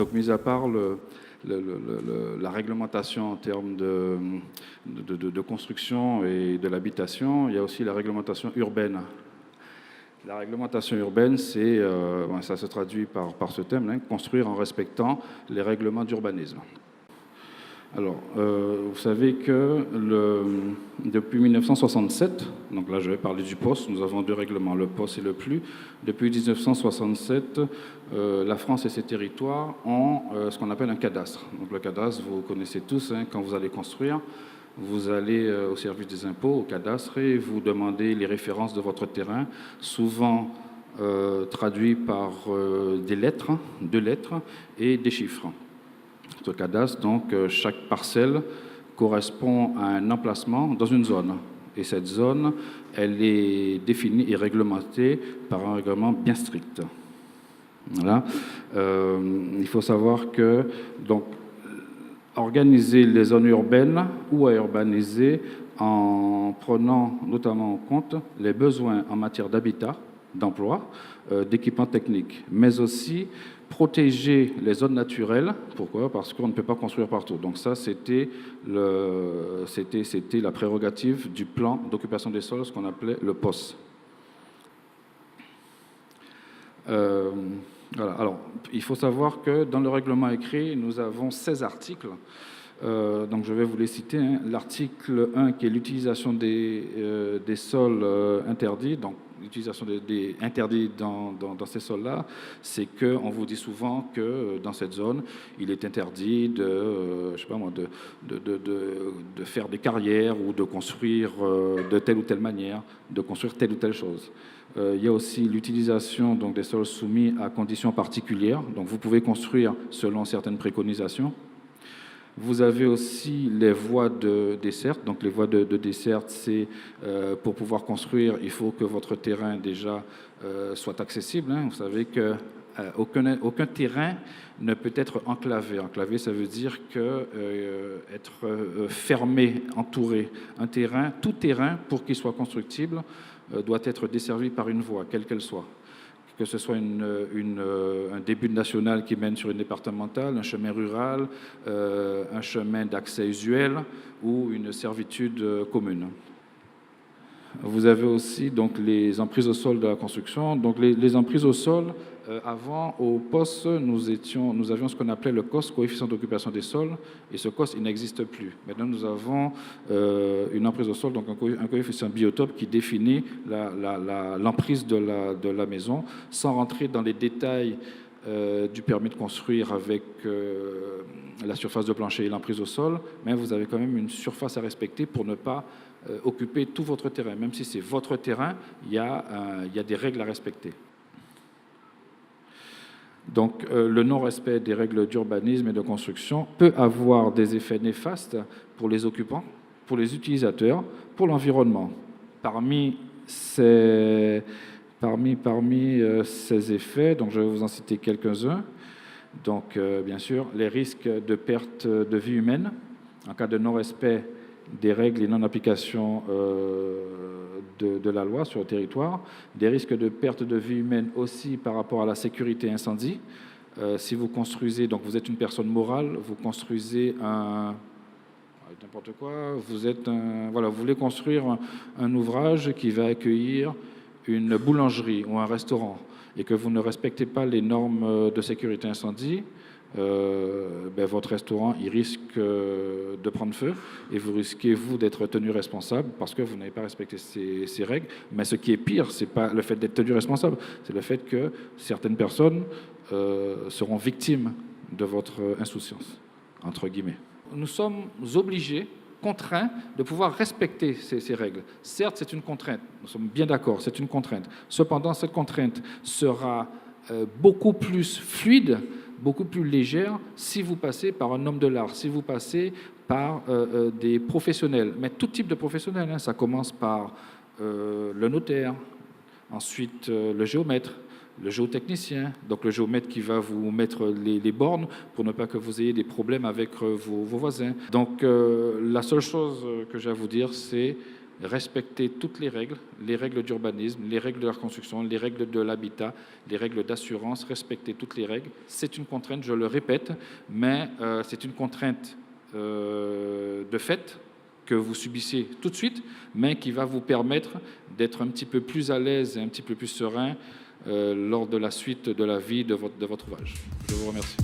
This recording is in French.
Donc, mis à part la réglementation en termes de construction et de l'habitation, il y a aussi la réglementation urbaine. La réglementation urbaine, ça se traduit par ce thème, hein, construire en respectant les règlements d'urbanisme. Alors, vous savez que depuis 1967, donc là je vais parler du POS, nous avons deux règlements, le POS et le PLU. Depuis 1967, la France et ses territoires ont ce qu'on appelle un cadastre. Donc le cadastre, vous connaissez tous, hein, quand vous allez construire, vous allez au service des impôts, au cadastre, et vous demandez les références de votre terrain, souvent traduits par deux lettres et des chiffres. Ce cadastre, donc, chaque parcelle correspond à un emplacement dans une zone. Et cette zone, elle est définie et réglementée par un règlement bien strict. Voilà. Il faut savoir que, donc, organiser les zones urbaines ou à urbaniser en prenant notamment en compte les besoins en matière d'habitat, d'emploi, d'équipements techniques, mais aussi protéger les zones naturelles. Pourquoi? Parce qu'on ne peut pas construire partout. Donc ça, c'était la prérogative du plan d'occupation des sols, ce qu'on appelait le POS. Voilà. Alors, il faut savoir que dans le règlement écrit, nous avons 16 articles. Donc je vais vous les citer. Hein. L'article 1 qui est l'utilisation des sols interdits. Donc l'utilisation des interdits dans ces sols-là, c'est qu'on vous dit souvent que dans cette zone, il est interdit de faire des carrières ou de construire de telle ou telle manière, de construire telle ou telle chose. Il y a aussi l'utilisation donc, des sols soumis à conditions particulières. Donc vous pouvez construire selon certaines préconisations. Vous avez aussi les voies de desserte. Donc les voies de desserte, c'est pour pouvoir construire, il faut que votre terrain déjà soit accessible. Hein. Vous savez que aucun terrain ne peut être enclavé. Enclavé, ça veut dire que être fermé, entouré. Tout terrain, pour qu'il soit constructible, doit être desservi par une voie, quelle qu'elle soit. Que ce soit un début de national qui mène sur une départementale, un chemin rural, un chemin d'accès usuel ou une servitude commune. Vous avez aussi donc, les emprises au sol de la construction. Donc, les emprises au sol, avant, au POS, nous avions ce qu'on appelait le COS, coefficient d'occupation des sols, et ce COS, il n'existe plus. Maintenant, nous avons une emprise au sol, donc un coefficient biotope qui définit l'emprise de la maison, sans rentrer dans les détails du permis de construire avec la surface de plancher et l'emprise au sol, mais vous avez quand même une surface à respecter pour ne pas occuper tout votre terrain. Même si c'est votre terrain, il y a des règles à respecter. Donc, le non-respect des règles d'urbanisme et de construction peut avoir des effets néfastes pour les occupants, pour les utilisateurs, pour l'environnement. Parmi ces effets, donc je vais vous en citer quelques-uns. Donc, bien sûr, les risques de perte de vie humaine en cas de non-respect des règles et non-application de la loi sur le territoire, des risques de perte de vie humaine aussi par rapport à la sécurité incendie. Si vous construisez, donc vous êtes une personne morale, vous construisez n'importe quoi, vous voulez construire un ouvrage qui va accueillir une boulangerie ou un restaurant et que vous ne respectez pas les normes de sécurité incendie, votre restaurant il risque de prendre feu et vous risquez, vous, d'être tenu responsable parce que vous n'avez pas respecté ces règles. Mais ce qui est pire, ce n'est pas le fait d'être tenu responsable, c'est le fait que certaines personnes seront victimes de votre insouciance, entre guillemets. Nous sommes obligés, contraints, de pouvoir respecter ces règles. Certes, c'est une contrainte, nous sommes bien d'accord, c'est une contrainte. Cependant, cette contrainte sera beaucoup plus fluide, beaucoup plus légère si vous passez par un homme de l'art, si vous passez par des professionnels, mais tout type de professionnels. Hein. Ça commence par le notaire, ensuite le géomètre, le géotechnicien, donc le géomètre qui va vous mettre les bornes pour ne pas que vous ayez des problèmes avec vos voisins. Donc la seule chose que j'ai à vous dire, c'est respecter toutes les règles d'urbanisme, les règles de la construction, les règles de l'habitat, les règles d'assurance, respecter toutes les règles. C'est une contrainte, je le répète, mais c'est une contrainte de fait que vous subissez tout de suite, mais qui va vous permettre d'être un petit peu plus à l'aise et un petit peu plus serein lors de la suite de la vie de votre ouvrage. Je vous remercie.